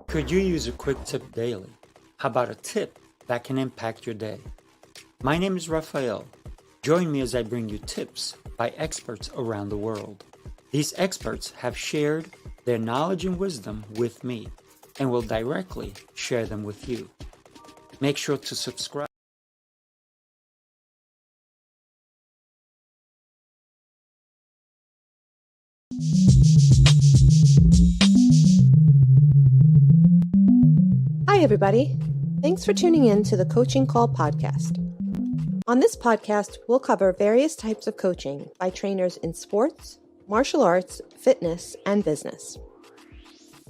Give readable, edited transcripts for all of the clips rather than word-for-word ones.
Could you use a quick tip daily? How about a tip that can impact your day? My name is Raphael. Join me as I bring you tips by experts around the world. These experts have shared their knowledge and wisdom with me and will directly share them with you. Make sure to subscribe. Hi, everybody. Thanks for tuning in to the Coaching Call podcast. On this podcast, we'll cover various types of coaching by trainers in sports, martial arts, fitness, and business.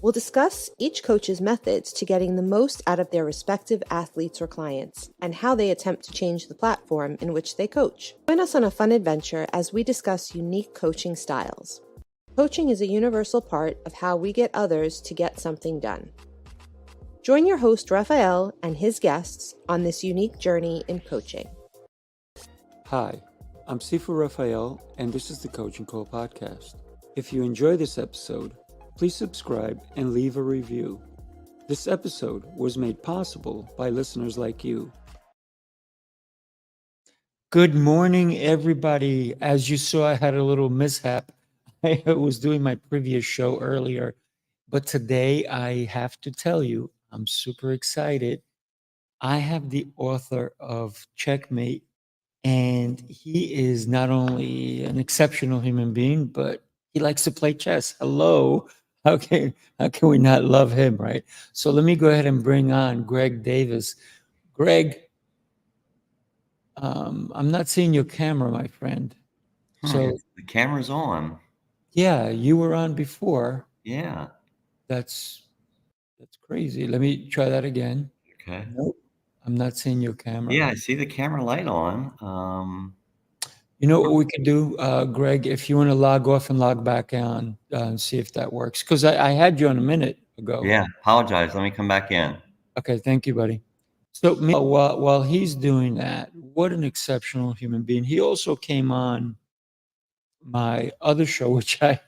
We'll discuss each coach's methods to getting the most out of their respective athletes or clients and how they attempt to change the platform in which they coach. Join us on a fun adventure as we discuss unique coaching styles. Coaching is a universal part of how we get others to get something done. Join your host, Raphael, and his guests on this unique journey in coaching. Hi, I'm Sifu Raphael, and this is the Coaching Call podcast. If you enjoy this episode, please subscribe and leave a review. This episode was made possible by listeners like you. Good morning, everybody. As you saw, I had a little mishap. I was doing my previous show earlier, but today I have to tell you, I'm super excited. I have the author of Checkmate, and he is not only an exceptional human being, but he likes to play chess. Hello. How can we not love him, right? So let me go ahead and bring on Greg Davis. Greg, I'm not seeing your camera, my friend. So The camera's on. yeah, you were on before. Yeah. That's crazy. Let me try that again. Okay. Nope, I'm not seeing your camera. Yeah, I see the camera light on. You know what we could do, Greg, if you want to log off and log back on and see if that works. Because I had you on a minute ago. Yeah, apologize. Let me come back in. Okay, thank you, buddy. So while he's doing that, what an exceptional human being. He also came on my other show, which I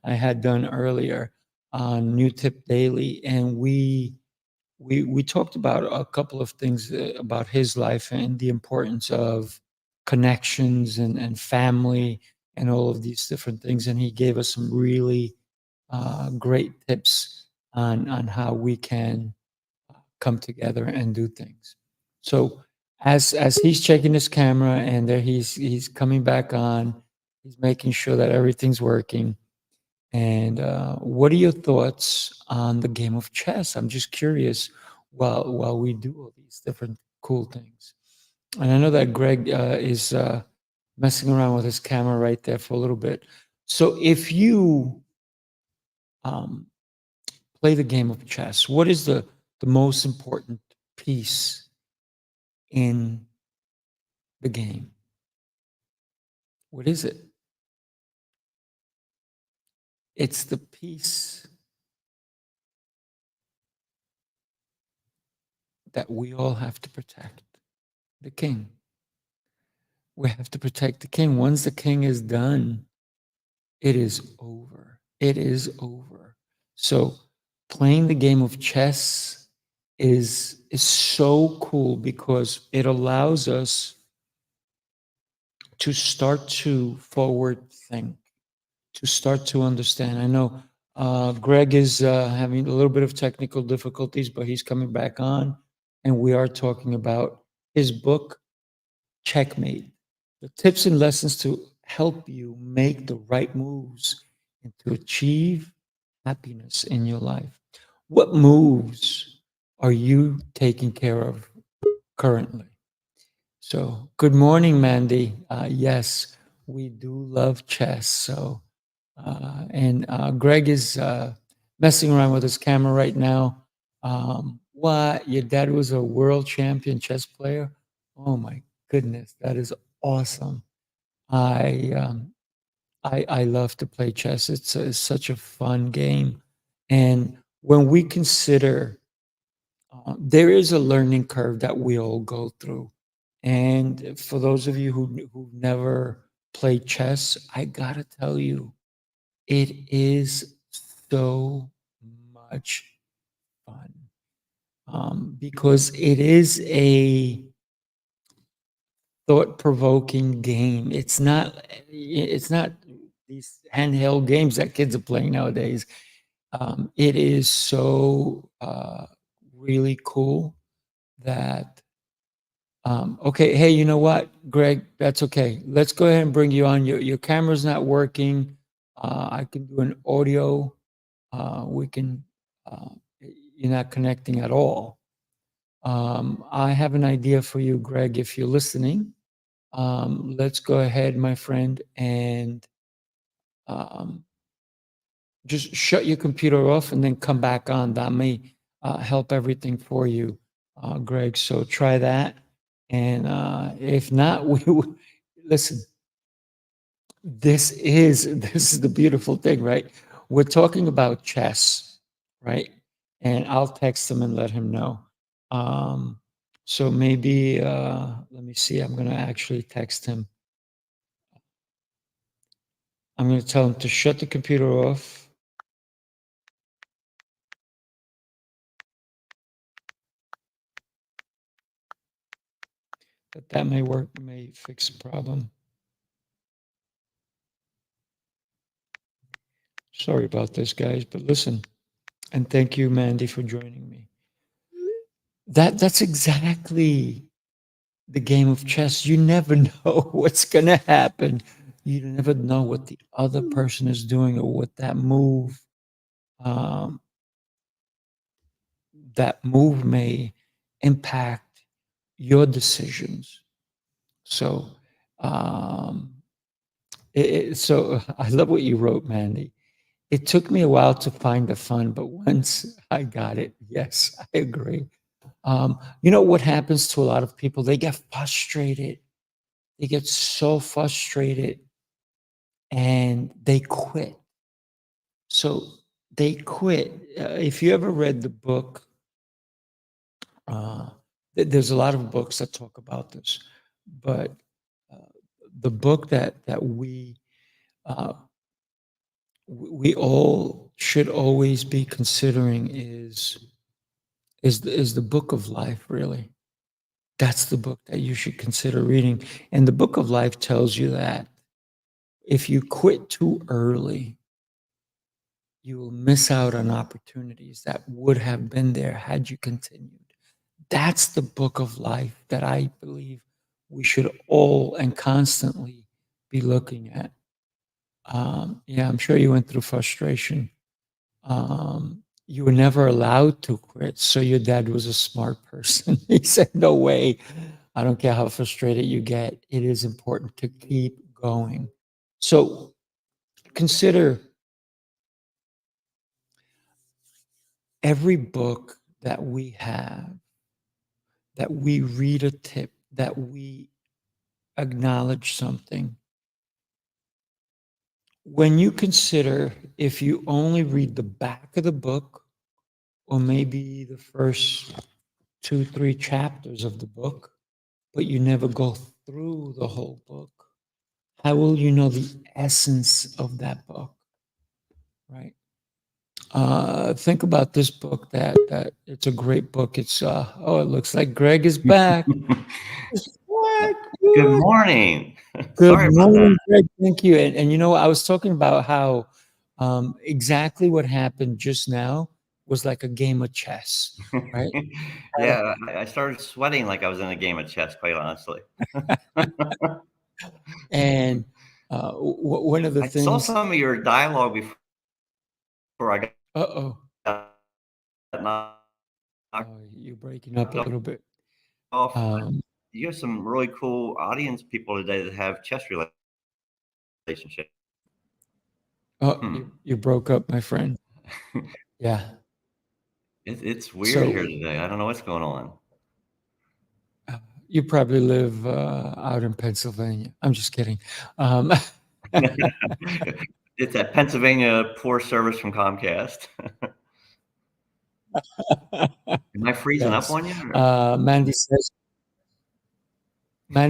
had done earlier on New Tip Daily, and we talked about a couple of things about his life and the importance of connections and family and all of these different things. And he gave us some really great tips on how we can come together and do things. So as he's checking his camera and there he's coming back on, he's making sure that everything's working. And what are your thoughts on the game of chess? I'm just curious while we do all these different cool things. And I know that Greg is messing around with his camera right there for a little bit. So if you play the game of chess, what is the most important piece in the game? What is it? It's the piece that we all have to protect, the king. We have to protect the king. Once the king is done, it is over. It is over. So playing the game of chess is so cool because it allows us to start to forward think, to start to understand. I know Greg is having a little bit of technical difficulties, but he's coming back on, and we are talking about his book, Checkmate, the tips and lessons to help you make the right moves and to achieve happiness in your life. What moves are you taking care of currently? So, good morning, Mandy. Yes, we do love chess. So, and Greg is messing around with his camera right now. What? Your dad was a world champion chess player? Oh my goodness, that is awesome. I I love to play chess. It's such a fun game, and when we consider there is a learning curve that we all go through, and for those of you who've never played chess, I gotta tell you, it is so much fun, because it is a thought-provoking game. It's not these handheld games that kids are playing nowadays. It is so really cool that okay, hey, you know what, Greg, that's okay. Let's go ahead and bring you on. Your camera's not working. I can do an audio. We can. Uh, you're not connecting at all. I have an idea for you, Greg, if you're listening. Let's go ahead, my friend, and um, just shut your computer off and then come back on. That may help everything for you, Greg. So try that. And if not, listen. This is the beautiful thing, right? We're talking about chess, right? And I'll text him and let him know. Um, so maybe let me see. I'm going to actually text him. I'm going to tell him to shut the computer off. That may work, may fix the problem. Sorry about this, guys, but listen, and thank you, Mandy, for joining me. That's exactly the game of chess. You never know what's going to happen. You never know what the other person is doing or what um, that move may impact your decisions. So, um, so I love what you wrote, Mandy. It took me a while to find the fun, but once I got it, yes, I agree. You know what happens to a lot of people? They get frustrated. They get so frustrated and they quit. So they quit. If you ever read the book, uh, there's a lot of books that talk about this, but uh, the book that uh, we all should always be considering is the book of life. Really, that's the book that you should consider reading. And the book of life tells you that if you quit too early, you will miss out on opportunities that would have been there had you continued. That's the book of life that I believe we should all and constantly be looking at. Yeah, I'm sure you went through frustration. You were never allowed to quit. So your dad was a smart person. He said, no way. I don't care how frustrated you get. It is important to keep going. So consider every book that we have, that we read a tip, that we acknowledge something. When you consider if you only read the back of the book, or maybe the first 2, 3 chapters of the book, but you never go through the whole book, how will you know the essence of that book, right? Think about this book that it's a great book. It's oh, it looks like Greg is back. What? Good What? morning. Good Sorry about morning, Greg. Thank you. And you know, I was talking about how exactly what happened just now was like a game of chess, right? that. Yeah, I started sweating like I was in a game of chess, quite honestly. And one of the I saw things, some of your dialogue before I uh-oh, got knocked you're breaking up a little bit. off. Um, You have some really cool audience people today that have chess relationship. oh, Hmm. you broke up, my friend. Yeah. It's weird here So today. I don't know what's going on. uh, you probably live out in Pennsylvania. I'm just kidding. Um, It's that Pennsylvania poor service from Comcast. Am I freezing up yes. on you? Or? Mandy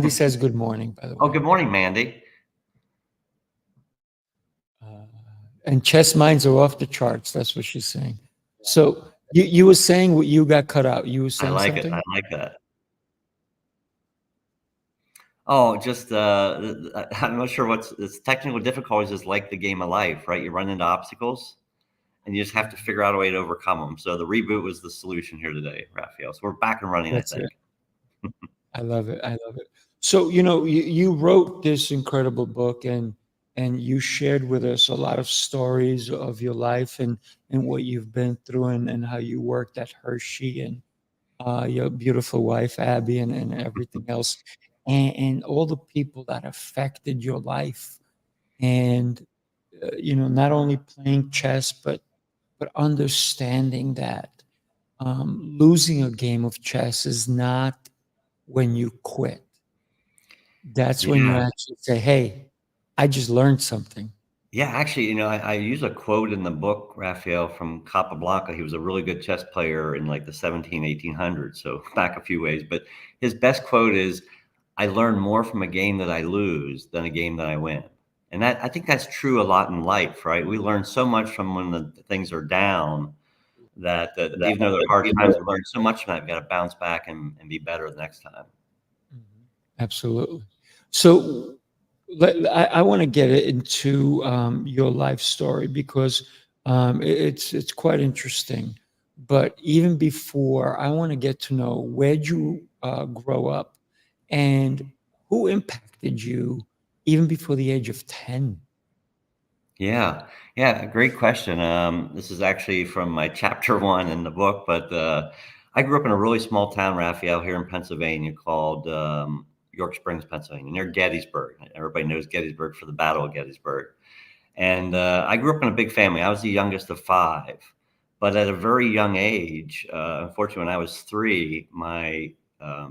says good morning, by the Oh, way. good morning, Mandy. Uh, and chess minds are off the charts. That's what she's saying. So You were saying what you got cut out. You were I saying like it. I something? like that. Oh, just I'm not sure what's it's technical difficulties is like the game of life, right? You run into obstacles and you just have to Mhm. figure out a way to overcome them. So the reboot was the solution here today, Raphael. So we're back and running, I That's think. it. I love it. I love it. So, you wrote this incredible book, and you shared with us a lot of stories of your life and what you've been through, and how you worked at Hershey, and your beautiful wife, Abby, and everything else, and all the people that affected your life. And, not only playing chess, but understanding that losing a game of chess is not when you quit. That's when you Yeah. actually say, "Hey, I just learned something." Yeah, actually, I use a quote in the book, Raphael, from Capablanca. He was a really good chess player in like the 1800s, so back a few ways. But his best quote is, I learn more from a game that I lose than a game that I win. And I think that's true a lot in life, right? We learn so much from when the things are down that even though they're hard times, we learn so much from that. We got to bounce back and be better the next time. Mhm. Absolutely. So I want to get into your life story because it's quite interesting. But even before, I want to get to know where'd you grow up and who impacted you even before the age of 10. Yeah, yeah, great question. This is actually from my chapter one in the book, but I grew up in a really small town, Raphael, here in Pennsylvania called York Springs, Pennsylvania, near Gettysburg. Everybody knows Gettysburg for the Battle of Gettysburg. And I grew up in a big family. I was the youngest of five. But at a very young age, unfortunately, when I was three, my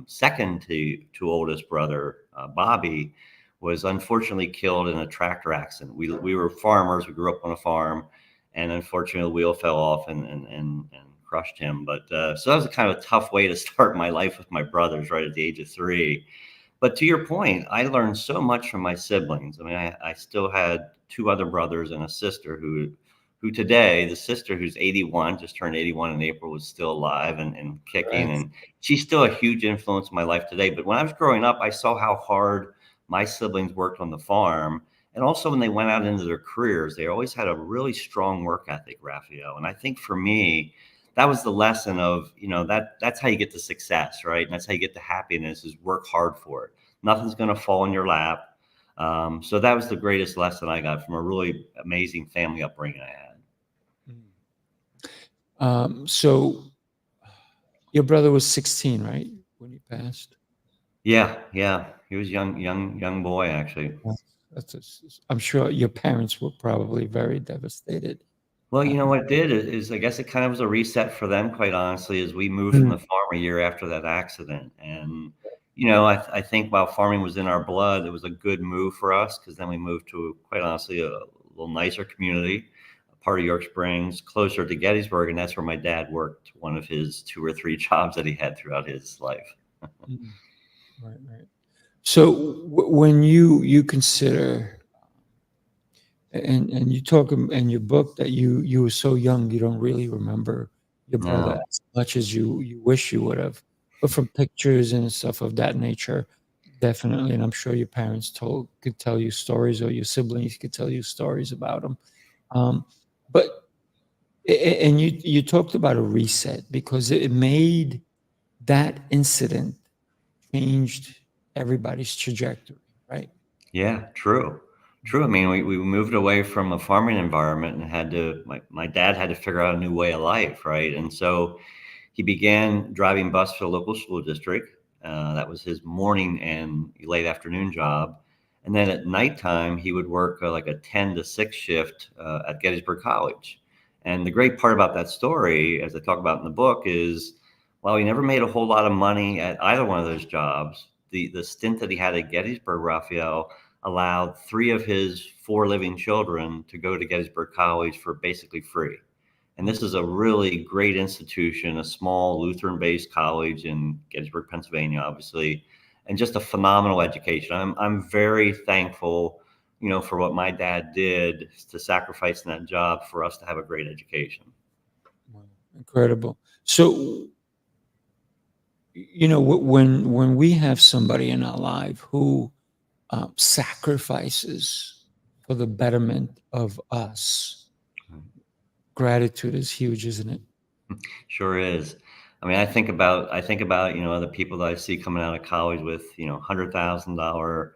second to oldest brother, Bobby, was unfortunately killed in a tractor accident. We were farmers. We grew up on a farm. And unfortunately, the wheel fell off and crushed him. But so that was a kind of a tough way to start my life with my brothers right at the age of three. But to your point, I learned so much from my siblings. I mean, I still had two other brothers and a sister who today, the sister who's 81, just turned 81 in April, was still alive and kicking. Correct. And she's still a huge influence in my life today. But when I was growing up, I saw how hard my siblings worked on the farm. And also when they went out into their careers, they always had a really strong work ethic, Raphael. And I think for me, that was the lesson of, that's how you get to success, right? And that's how you get to happiness is work hard for it. Nothing's going to fall in your lap. So that was the greatest lesson I got from a really amazing family upbringing I had. Mm. So your brother was 16, right, when he passed? Yeah, yeah. He was young boy actually. Yes. I'm sure your parents were probably very devastated. Well, you know Um, what it did is I guess it kind of was a reset for them, quite honestly, as we moved from mm, the farm a year after that accident. And, I think while farming was in our blood, it was a good move for us because then we moved to, quite honestly, a little nicer community, a part of York Springs, closer to Gettysburg. And that's where my dad worked one of his two or three jobs that he had throughout his life. mm, right, right. So when you consider and you talk in your book that you were so young you don't really remember your brother No. as much as you wish you would have, but from pictures and stuff of that nature, definitely. And I'm sure your parents could tell you stories, or your siblings could tell you stories about them. But and you talked about a reset because it made that incident changed everybody's trajectory, right? Yeah, true. True. I mean, we moved away from a farming environment and my dad had to figure out a new way of life, right? And so he began driving bus for the local school district. That was his morning and late afternoon job. And then at nighttime, he would work like a 10 to 6 shift at Gettysburg College. And the great part about that story, as I talk about in the book, is while he never made a whole lot of money at either one of those jobs, the stint that he had at Gettysburg, Raphael, allowed three of his four living children to go to Gettysburg College for basically free. And this is a really great institution, a small Lutheran based college in Gettysburg, Pennsylvania, obviously, and just a phenomenal education. I'm very thankful, for what my dad did to sacrifice in that job for us to have a great education. Wow. Incredible. So, when we have somebody in our life who sacrifices for the betterment of us, gratitude is huge, isn't it? Sure is. I mean, I think about, other people that I see coming out of college with, $100,000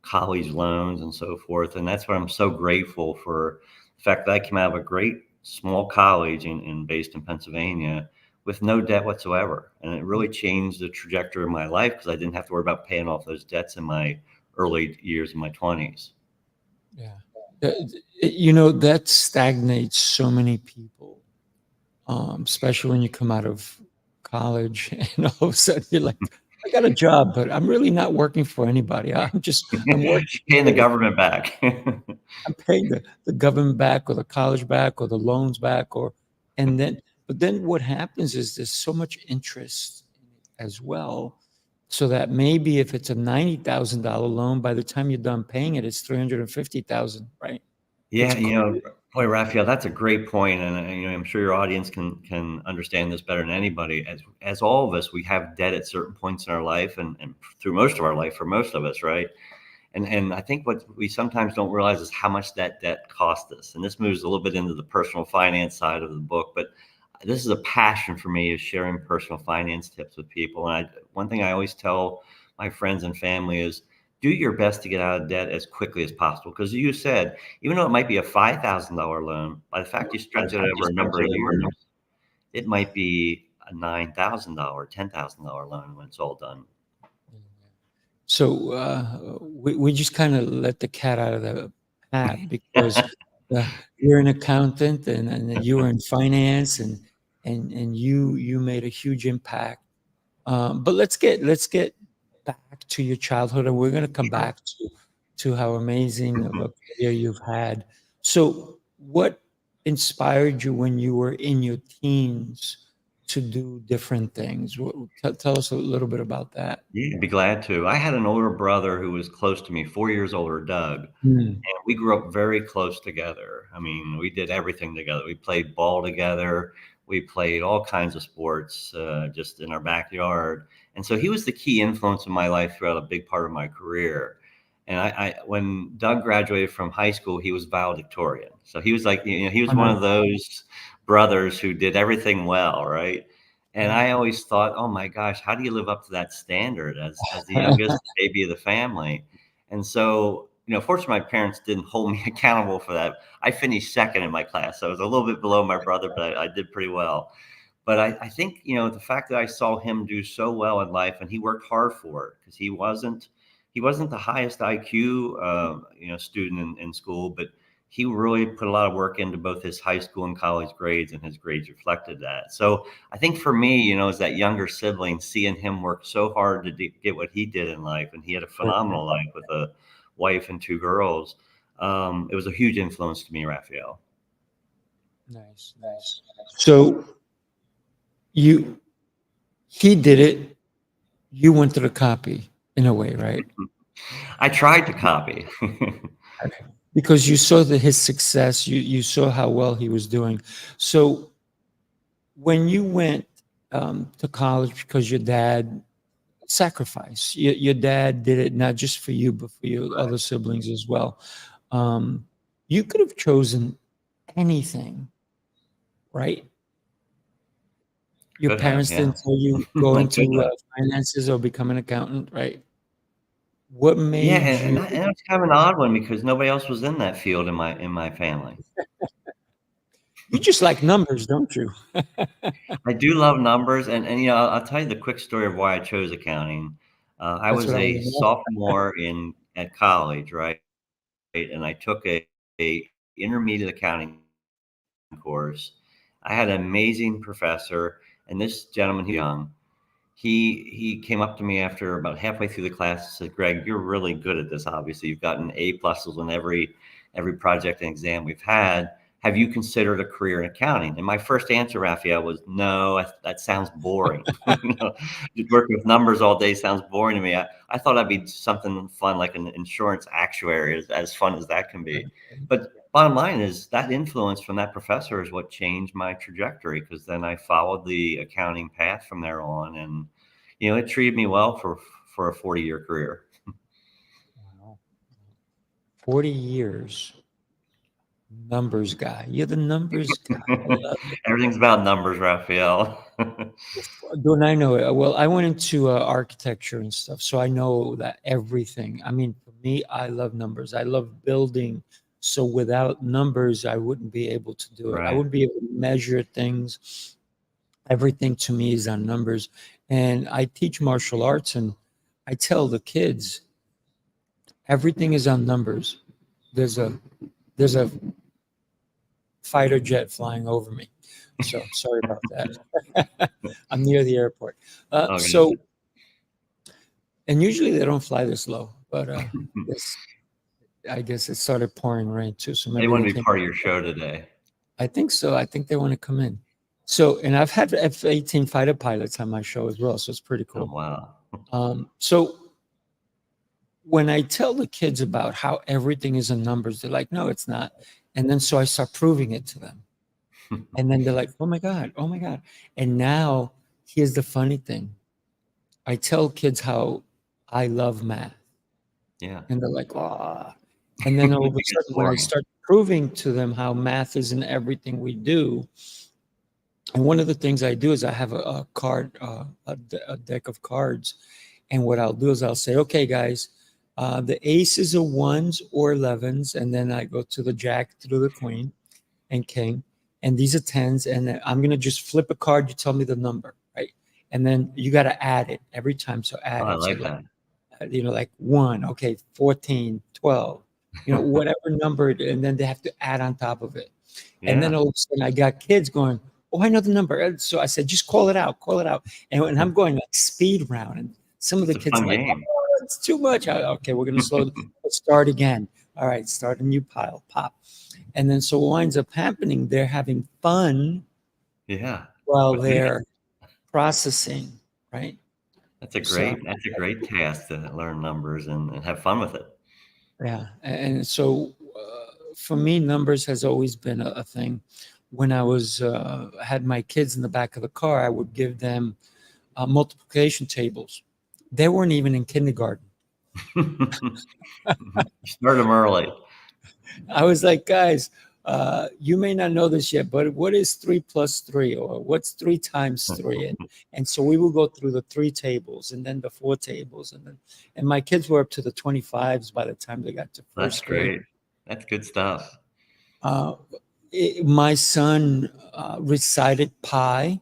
college loans and so forth. And that's why I'm so grateful for the fact that I came out of a great small college based in Pennsylvania with no debt whatsoever. And it really changed the trajectory of my life because I didn't have to worry about paying off those debts in my early years in my 20s. Yeah. That stagnates so many people, especially when you come out of college and all of a sudden you're like, I got a job, but I'm really not working for anybody. I'm working Paying the for government back. I'm paying the government back or the college back or the loans back and then but then what happens is there's so much interest in it as well. So that maybe if it's a $90,000 loan, by the time you're done paying it, it's 350,000, right? It's Yeah, crazy. boy, Raphael, that's a great point, and I'm sure your audience can understand this better than anybody. As all of us, we have debt at certain points in our life, and through most of our life for most of us, right? And I think what we sometimes don't realize is how much that debt cost us. And this moves a little bit into the personal finance side of the book, but this is a passion for me is sharing personal finance tips with people. And one thing I always tell my friends and family is do your best to get out of debt as quickly as possible. Because you said, even though it might be a $5,000 loan, by the fact you stretch it over a number of years, it might be a $9,000, $10,000 loan when it's all done. So we just kind of let the cat out of the hat because you're an accountant and you were in finance and you made a huge impact. But let's get back to your childhood, and we're going to come Sure. back to how amazing of a career you've had. So, what inspired you when you were in your teens to do different things? Tell us a little bit about that. Yeah, I'd be glad to. I had an older brother who was close to me, 4 years older, Doug. Mm. And we grew up very close together. I mean, we did everything together. We played ball together. We played all kinds of sports just in our backyard. And so he was the key influence in my life throughout a big part of my career. And when Doug graduated from high school, he was valedictorian. So he was like, he was Oh, one nice. of those brothers who did everything well, right? And Yeah. I always thought, oh my gosh, how do you live up to that standard as the youngest baby of the family? And so, fortunately, my parents didn't hold me accountable for that. I finished second in my class. So I was a little bit below my brother, but I did pretty well. But I think, the fact that I saw him do so well in life and he worked hard for it because he wasn't the highest IQ, student in school, but he really put a lot of work into both his high school and college grades, and his grades reflected that. So I think for me, as that younger sibling, seeing him work so hard to get what he did in life, and he had a phenomenal life with a wife and two girls. It was a huge influence to me, Raphael. Nice, nice. So you he did it. You wanted a copy in a way, right? I tried to copy. Okay. Because you saw his success, you saw how well he was doing. So when you went to college because your dad sacrificed, your dad did it not just for you, but for your other siblings as well. Um, you could have chosen anything, right? Your Could have, parents yeah. didn't tell you go I could into have. finances or become an accountant, right? What Yeah, made and you? that's kind of an odd one because nobody else was in that field in my family. You just like numbers, don't you? I do love numbers, and I'll tell you the quick story of why I chose accounting. I That's was what I a want to know. sophomore in at college, right? And I took a intermediate accounting course. I had an amazing professor, and this gentleman, he was young. He came up to me after about halfway through the class and said, "Greg, you're really good at this. Obviously, you've gotten A pluses on every project and exam we've had. Have you considered a career in accounting?" And my first answer, Raphael, was no. That sounds boring. Just working with numbers all day sounds boring to me. I thought I'd be something fun like an insurance actuary, as fun as that can be. But bottom line is that influence from that professor is what changed my trajectory, because then I followed the accounting path from there on, and it treated me well for a 40-year career. Wow. 40 years. Numbers guy. You're the numbers guy. I love it. Everything's about numbers, Raphael. Don't I know it? Well, I went into architecture and stuff, so I know that everything. I mean, for me, I love numbers. I love building. So without numbers, I wouldn't be able to do it. I Right. wouldn't be able to measure things. Everything to me is on numbers. And I teach martial arts, and I tell the kids, everything is on numbers. There's a fighter jet flying over me. So sorry about that. I'm near the airport. Oh, So, gotcha. and usually they don't fly this low, but this, I guess it started pouring rain too. So They maybe want they to be came. part of your show today. I think so. I think they want to come in. So, and I've had F-18 fighter pilots on my show as well. So it's pretty Oh, cool. wow. So when I tell the kids about how everything is in numbers, they're like, no, it's not. And then so I start proving it to them. And then they're like, oh my God, oh my God. And now here's the funny thing. I tell kids how I love math. Yeah. And they're like, ah. And then all of a It gets sudden, when I boring. start proving to them how math is in everything we do, and one of the things I do is I have a card, a deck of cards. And what I'll do is I'll say, okay, guys, the aces are ones or 11s. And then I go to the jack, to the queen and king. And these are tens. And then I'm going to just flip a card. You tell me the number, right? And then you got to add it every time. So Oh, add I it. So like that. like 1, okay, 14, 12, whatever number, and then they have to add on top of it. And then Yeah. all of a sudden I got kids going, oh, I know the number. And so I said, just call it out, call it out. And I'm going like speed round. And some of the It's a kids are fun like, game. oh, it's too much. Okay, we're going to let's start again. All right, start a new pile, pop. And then so what winds up happening, they're having fun Yeah. while With me. they're processing, right? So That's a great task to learn numbers and have fun with it. yeah, and so for me, numbers has always been a thing. When I was had my kids in the back of the car, I would give them multiplication tables. They weren't even in kindergarten. Start them early. I was like, guys, you may not know this yet, but what is 3 plus 3, or what's 3 times 3? And so we will go through the 3 tables, and then the 4 tables, and my kids were up to the 25s by the time they got to That's first grade. great. That's good stuff. Uh, my son recited pi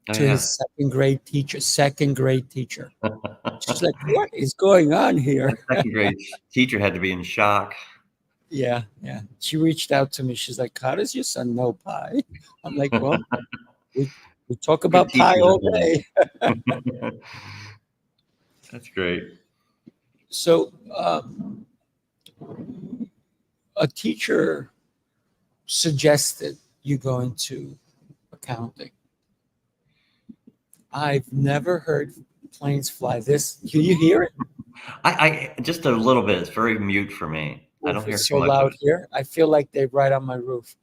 Oh, to yeah. his second grade teacher. She's like, what is going on here? That second grade teacher had to be in shock. Yeah, yeah. She reached out to me. She's like, how does your son know pi? I'm like, well, we, we talk Good about pi teachers all at day. home. That's great. So a teacher suggested you go into accounting. I've never heard planes fly this. Do you hear it? I just a little bit. It's very mute for me. I Oof, don't hear it's too so much of loud here. I feel like they're right on my roof.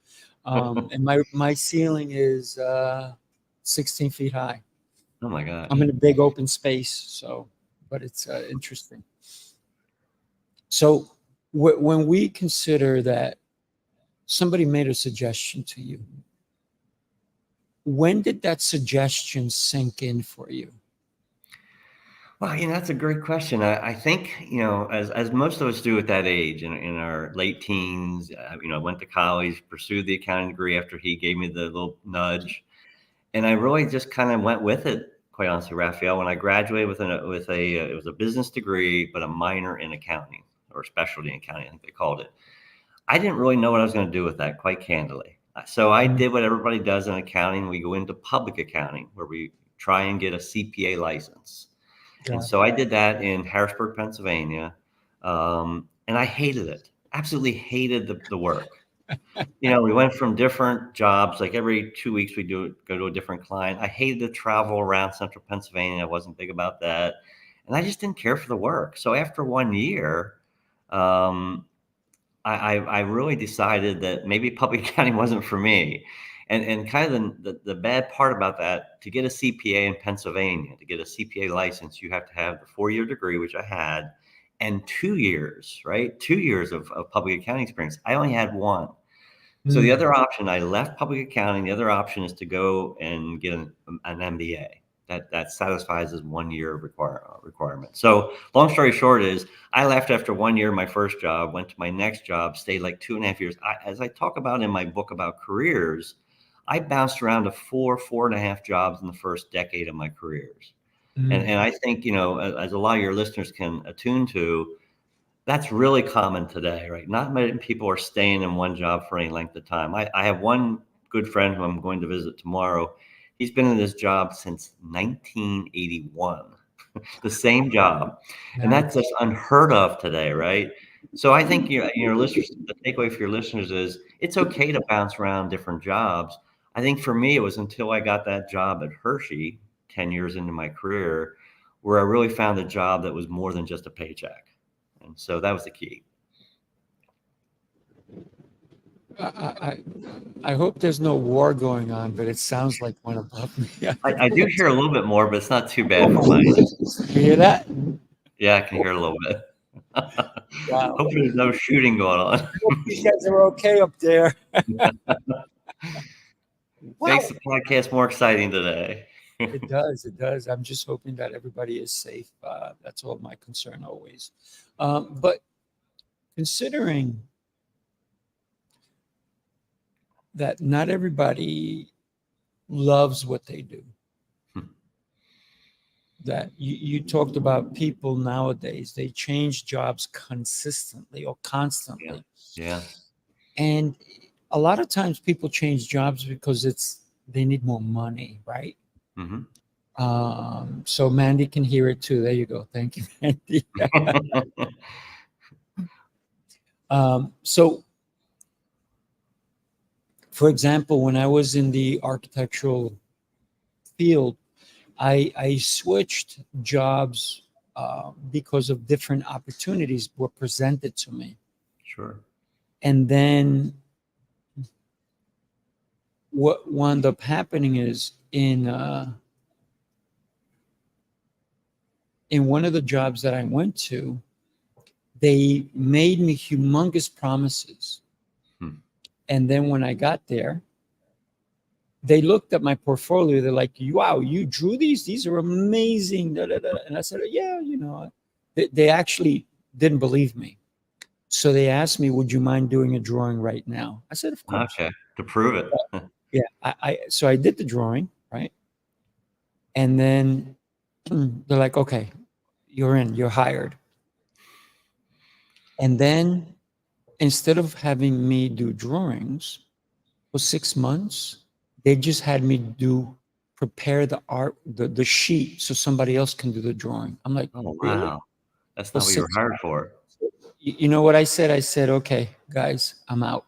And my ceiling is 16 feet high. Oh my gosh. I'm in a big open space, so, but it's interesting. So when we consider that somebody made a suggestion to you, when did that suggestion sink in for you? Well, that's a great question. I think, as most of us do at that age, in our late teens, I went to college, pursued the accounting degree after he gave me the little nudge. And I really just kind of went with it, quite honestly, Raphael. When I graduated it was a business degree, but a minor in accounting, or specialty in accounting, I think they called it. I didn't really know what I was going to do with that, quite candidly. So I Mm, did what everybody does in accounting. We go into public accounting, where we try and get a CPA license. And got so I did that in Harrisburg, Pennsylvania. And I hated it. Absolutely hated the work. We went from different jobs. Like every 2 weeks, we go to a different client. I hated to travel around central Pennsylvania. I wasn't big about that. And I just didn't care for the work. So after 1 year, um, I really decided that maybe public accounting wasn't for me. And kind of the bad part about that, to get a CPA in Pennsylvania, to get a CPA license, you have to have the 4-year degree, which I had, and 2 years, right? 2 years of public accounting experience. I only had one. So the Mm. other option, I left public accounting. The other option is to go and get an MBA that satisfies this 1 year requirement. So long story short is I left after 1 year, my first job, went to my next job, stayed like 2.5 years. As I talk about in my book about careers, I bounced around to 4.5 jobs in the first decade of my careers. Mm. And I think, as a lot of your listeners can attune to, that's really common today, right? Not many people are staying in one job for any length of time. I have one good friend who I'm going to visit tomorrow. He's been in this job since 1981, the same job. And that's Nice. just unheard of today, right? So I think your listeners, the takeaway for your listeners is it's okay to bounce around different jobs. I think for me, it was until I got that job at Hershey 10 years into my career where I really found a job that was more than just a paycheck. And so that was the key. I, I, I hope there's no war going on, but it sounds like one above me. I do hear a little bit more, but it's not too Oh bad for my my. goodness. You hear that? Yeah, I can hear a little bit. Wow. Hopefully there's no shooting going on. I hope you guys are okay up there. Wow. Makes the podcast more exciting today. It does. It does. I'm just hoping that everybody is safe. That's all my concern always. But considering that not everybody loves what they do, that you talked about people nowadays, they change jobs consistently or Yeah, constantly. yeah. And a lot of times people change jobs because they need more money, right? Hmm. So Mandy can hear it too. There you go. Thank you, Mandy. So for example, when I was in the architectural field, I switched jobs because of different opportunities were presented to me. Sure. And then what wound up happening is in one of the jobs that I went to, they made me humongous promises. Hmm. And then when I got there, they looked at my portfolio. They're like, wow, you drew these? These are amazing. Da, da, da. And I said, yeah, they actually didn't believe me. So they asked me, would you mind doing a drawing right now? I said, of course. Okay. To prove it. Yeah. So I did the drawing, right? And then they're like, okay, you're hired. And then instead of having me do drawings for 6 months, they just had me prepare the art, the sheet so somebody else can do the drawing. I'm like, Oh, really? wow. That's For not what you were six hired months? for. You know what I said? I said, okay, guys, I'm out.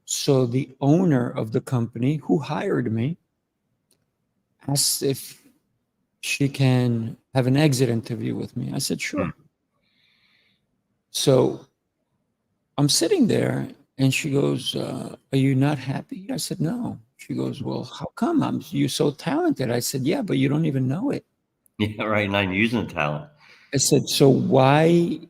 So the owner of the company who hired me asked if she can have an exit interview with me. I said, Hmm. sure. So I'm sitting there and she goes, are you not happy? I said, no. She goes, well, how come? You're so talented. I said, yeah, but you don't even know it. Yeah, right. Not using the talent. I said, so why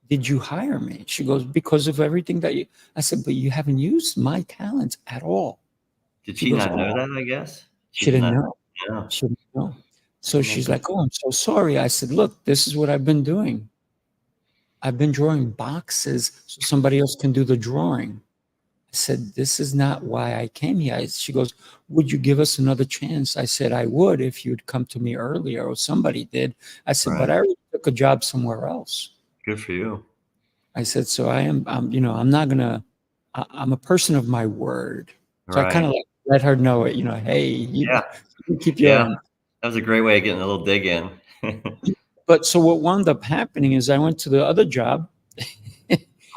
did you hire me? She goes, because of everything that you. I said, but you haven't used my talents at all. Did She she goes, not know oh, that, I guess? She she did didn't not know. know. She didn't know. So Yeah, she's good. like, oh, I'm so sorry. I said, look, this is what I've been doing. I've been drawing boxes so somebody else can do the drawing. I said, this is not why I came here. She goes, would you give us another chance? I said, I would if you'd come to me earlier or somebody did. I said, but Right. I already took a job somewhere else. Good for you. I said, so I'm not gonna, I'm a person of my word. So I kind Right. of like let her know it, hey, Yeah. you keep your Yeah. end. That was a great way of getting a little dig in. But so what wound up happening is I went to the other job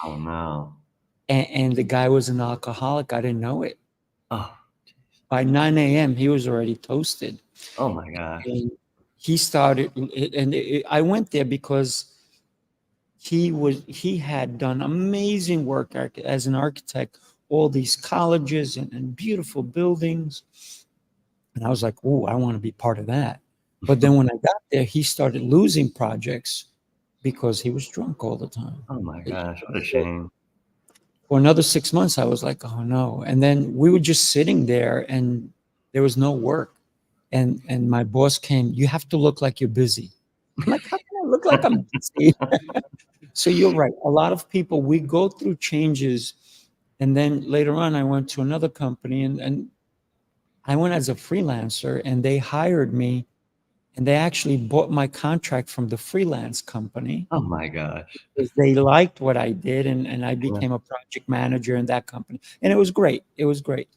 Oh, no. and the guy was an alcoholic. I didn't know it. Oh, By 9 a.m., he was already toasted. oh my gosh. And he started, I went there because he had done amazing work as an architect, all these colleges and beautiful buildings. And I was like, oh, I want to be part of that. But then when I got there, he started losing projects because he was drunk all the time. Oh my gosh, what a So shame. for another 6 months, I was like, oh no. And then we were just sitting there and there was no work. And my boss came, you have to look like you're busy. I'm like, how can I look like I'm busy? So you're right. A lot of people, we go through changes. And then later on, I went to another company and I went as a freelancer and they hired me and they actually bought my contract from the freelance company Oh my gosh. because they liked what I did and I Yeah. became a project manager in that company. And it was great. It was great.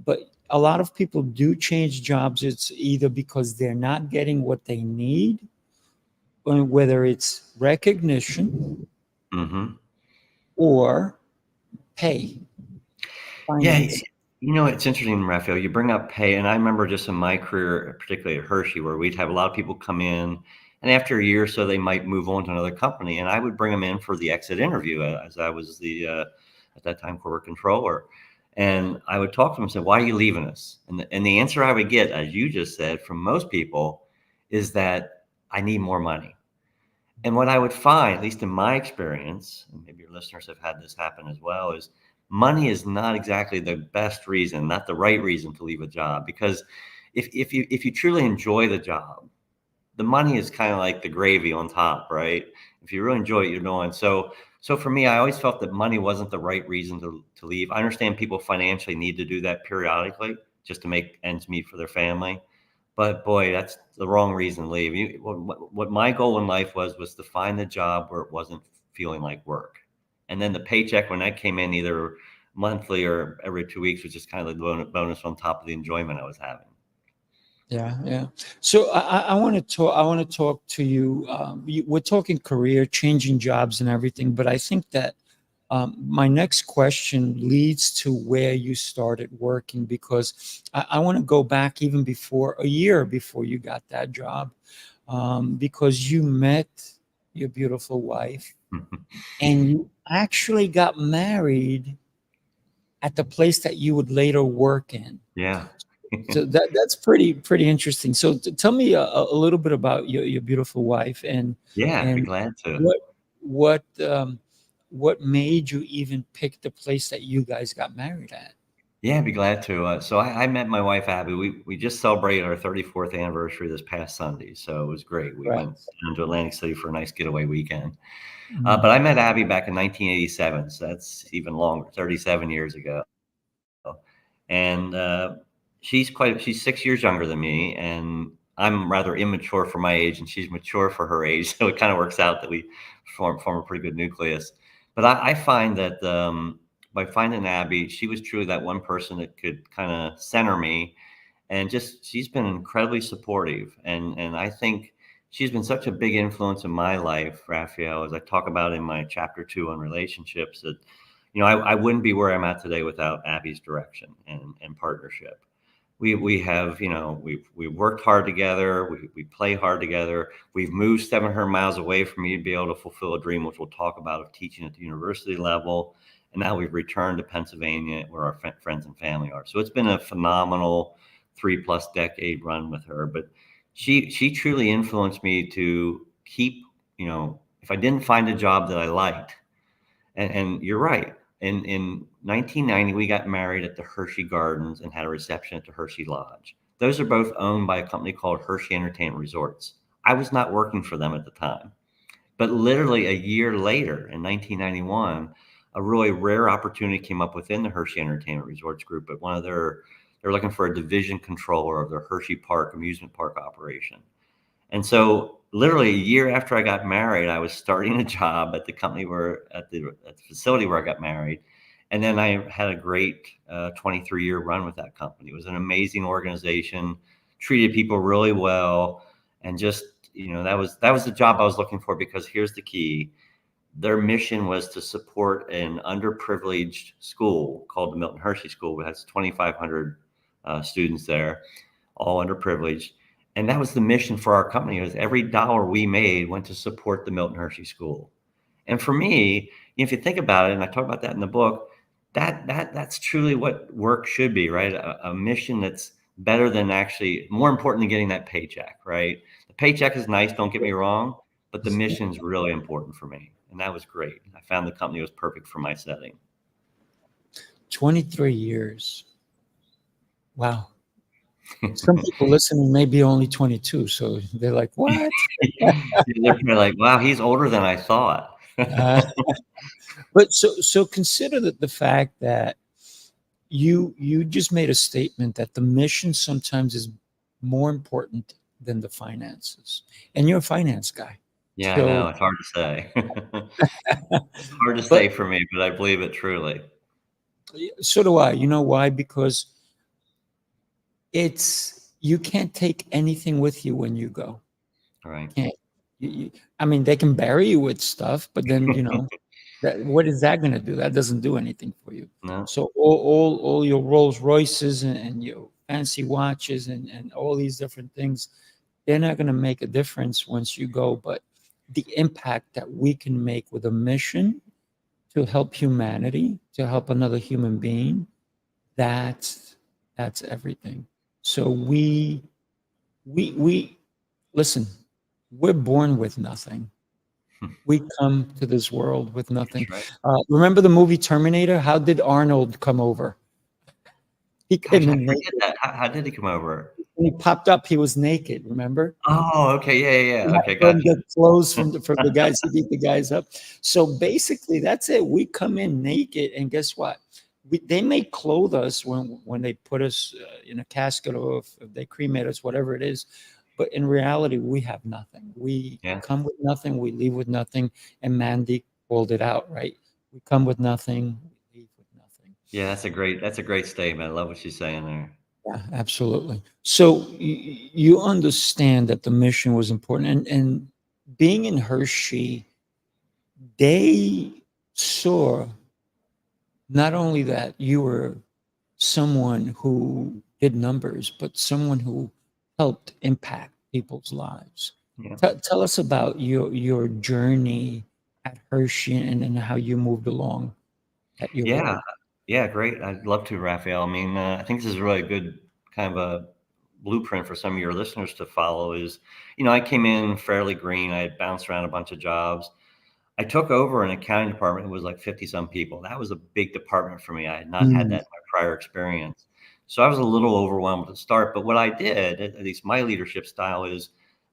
But a lot of people do change jobs. It's either because they're not getting what they need, or whether it's recognition Hmm. or pay, Yeah, finance. it's interesting, Raphael. You bring up pay, and I remember just in my career, particularly at Hershey, where we'd have a lot of people come in, and after a year or so, they might move on to another company, and I would bring them in for the exit interview, as I was the at that time corporate controller, and I would talk to them and say, "Why are you leaving us?" And the answer I would get, as you just said, from most people, is that I need more money. And what I would find, at least in my experience, and maybe your listeners have had this happen as well, is money is not exactly the best reason, not the right reason to leave a job. Because if you truly enjoy the job, the money is kind of like the gravy on top, right? If you really enjoy what you're doing. So for me, I always felt that money wasn't the right reason to leave. I understand people financially need to do that periodically just to make ends meet for their family. But boy, that's the wrong reason to leave. What my goal in life was to find a job where it wasn't feeling like work. And then the paycheck when that came in, either monthly or every 2 weeks, was just kind of the bonus on top of the enjoyment I was having. Yeah, yeah. So I want to talk. I want to talk to you. We're talking career, changing jobs, and everything. But I think that my next question leads to where you started working because I want to go back even before a year before you got that job, because you met your beautiful wife and you actually got married at the place that you would later work in. Yeah. So that's pretty interesting. So tell me a little bit about your beautiful wife Yeah, I'd be and glad to. what what um, what made you even pick the place that you guys got married at? Yeah, I'd be glad to. So I met my wife Abby. We just celebrated our 34th anniversary this past Sunday, so it was great. We Right. went down to Atlantic City for a nice getaway weekend. But Mhm. I met Abby back in 1987, so that's even longer, 37 years ago. And she's 6 years younger than me, and I'm rather immature for my age, and she's mature for her age. So it kind of works out that we form a pretty good nucleus. But I find that by finding Abby, she was truly that one person that could kind of center me, and just she's been incredibly supportive, and I think she's been such a big influence in my life, Raphael, as I talk about in my chapter 2 on relationships, that I wouldn't be where I'm at today without Abby's direction and partnership. We have, we've worked hard together. We play hard together. We've moved 700 miles away from me to be able to fulfill a dream, which we'll talk about, of teaching at the university level. And now we've returned to Pennsylvania, where our friends and family are. So it's been a phenomenal 3+ decade run with her. But she truly influenced me to keep, if I didn't find a job that I liked, and you're right. In 1990, we got married at the Hershey Gardens and had a reception at the Hershey Lodge. Those are both owned by a company called Hershey Entertainment Resorts. I was not working for them at the time, but literally a year later, in 1991, a really rare opportunity came up within the Hershey Entertainment Resorts group. At they're looking for a division controller of their Hershey Park amusement park operation. And so, literally a year after I got married, I was starting a job at the company at the facility where I got married. And then I had a great 23-year run with that company. It was an amazing organization, treated people really well. And just, that was the job I was looking for, because here's the key. Their mission was to support an underprivileged school called the Milton Hershey School. It has 2,500 students there, all underprivileged. And that was the mission for our company. Was every dollar we made went to support the Milton Hershey School. And for me, if you think about it, and I talk about that in the book, that's truly what work should be, right? A mission that's better than actually more important than getting that paycheck, right? The paycheck is nice, don't get me wrong, but the mission's really important for me. And that was great. I found the company was perfect for my setting. 23 years. Wow. Some people listening may be only 22, so they're like, "What?" They're probably like, wow, he's older than I thought. Uh, but so consider that the fact that you just made a statement that the mission sometimes is more important than the finances, and you're a finance guy. Yeah, I So, know. It's hard to say. Hard to but say for me, but I believe it truly. so do I. You know why? Because it's you can't take anything with you when you go. Right. Can't. I mean, they can bury you with stuff, but then what is that going to do? That doesn't do anything for you. No. So all your Rolls Royces and your fancy watches and all these different things, they're not going to make a difference once you go. But the impact that we can make with a mission to help humanity, to help another human being, that's everything. So we listen. We're born with nothing. We come to this world with nothing. That's right. Remember the movie Terminator? How did Arnold come over? He Gosh, came I in forget naked. that. How did he come over? When he popped up, he was naked. Remember? Oh, okay. Yeah, yeah, He yeah. had Okay, to go and gotcha. get clothes from the guys to beat the guys up. So basically, that's it. We come in naked, and guess what? They may clothe us when they put us in a casket, or if they cremate us, whatever it is. But in reality, we have nothing. We Yeah. come with nothing. We leave with nothing. And Mandy called it out, right? We come with nothing. We leave with nothing. Yeah, that's a great statement. I love what she's saying there. Yeah, absolutely. So you understand that the mission was important, and being in Hershey, they saw not only that you were someone who did numbers, but someone who helped impact people's lives. Yeah. Tell us about your journey at Hershey and how you moved along at your Yeah. role. Yeah, great. I'd love to, Raphael. I mean, I think this is really a good kind of a blueprint for some of your listeners to follow is, I came in fairly green. I had bounced around a bunch of jobs. I took over an accounting department. It was like 50 some people. That was a big department for me. I had not had Mm, that in my prior experience. So I was a little overwhelmed at the start. But what I did, at least my leadership style, is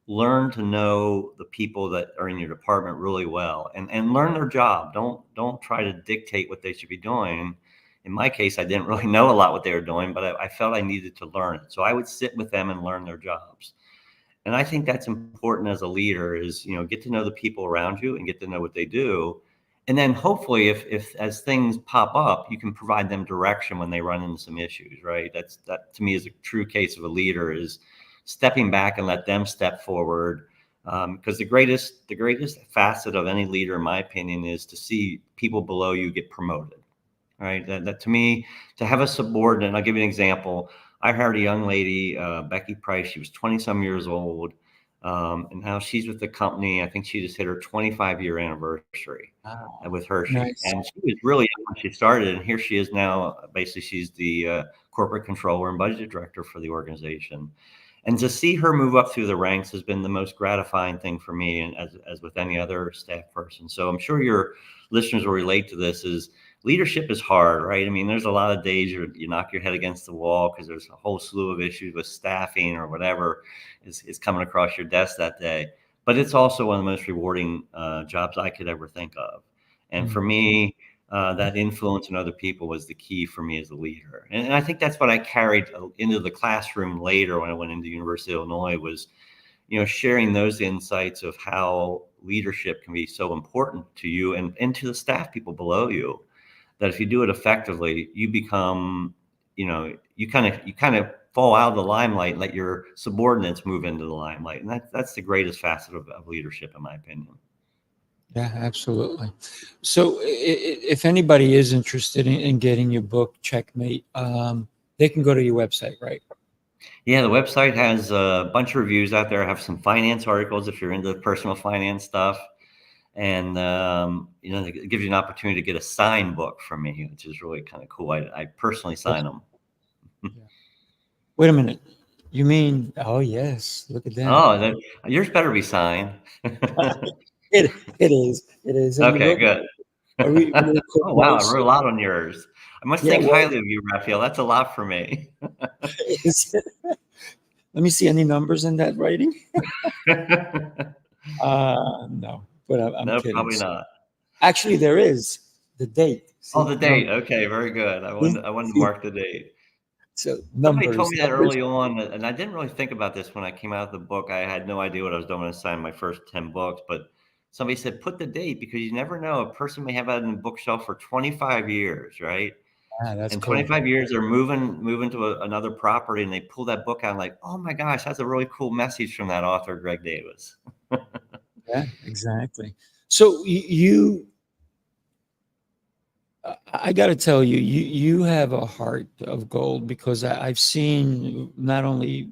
learn to know the people that are in your department really well and learn their job. Don't try to dictate what they should be doing. In my case, I didn't really know a lot what they were doing, but I felt I needed to learn it. So I would sit with them and learn their jobs. And I think that's important as a leader is, get to know the people around you and get to know what they do. And then hopefully if as things pop up, you can provide them direction when they run into some issues, right? That to me is a true case of a leader is stepping back and let them step forward. Because the greatest facet of any leader, in my opinion, is to see people below you get promoted. Right. That to me, to have a subordinate, I'll give you an example. I hired a young lady, Becky Price. She was 20 some years old. And now she's with the company. I think she just hit her 25-year anniversary wow, with Hershey. nice. And she was really young when she started. And here she is now. Basically, she's the corporate controller and budget director for the organization. And to see her move up through the ranks has been the most gratifying thing for me, and as with any other staff person. So I'm sure your listeners will relate to this. Is leadership is hard, right? I mean, there's a lot of days you knock your head against the wall because there's a whole slew of issues with staffing or whatever is coming across your desk that day. But it's also one of the most rewarding jobs I could ever think of. And for Mm, me, that influence in other people was the key for me as a leader. And I think that's what I carried into the classroom later when I went into University of Illinois was, sharing those insights of how leadership can be so important to you and to the staff people below you, that if you do it effectively, you become, you kind of fall out of the limelight and let your subordinates move into the limelight. And that's the greatest facet of leadership, in my opinion. yeah, absolutely. So if anybody is interested in getting your book, Checkmate, they can go to your website, right? Yeah, the website has a bunch of reviews out there. I have some finance articles if you're into personal finance stuff. And it gives you an opportunity to get a signed book from me, which is really kind of cool. I personally sign them. Yeah. Wait a minute. You mean, oh yes, look at that. Oh, yours better be signed. It is. It is. And you Okay, wrote good. a really cool Oh, wow, I note. wrote a lot on yours. I must Yeah, think well, highly of you, Raphael. That's a lot for me. let me see any numbers in that writing. No, but I'm No, kidding. probably not. Actually, there is the date. Oh, See, the date. Okay, very good. I wanted to see, mark the date. so Somebody told numbers, me that numbers. early on, and I didn't really think about this when I came out of the book. I had no idea what I was doing when I signed my first 10 books, but somebody said, put the date because you never know. A person may have that in the bookshelf for 25 years, right? Ah, that's And cool. 25 years they're moving to another property and they pull that book out and like, oh my gosh, that's a really cool message from that author, Greg Davis. Yeah, exactly. So you I got to tell you, you have a heart of gold because I've seen not only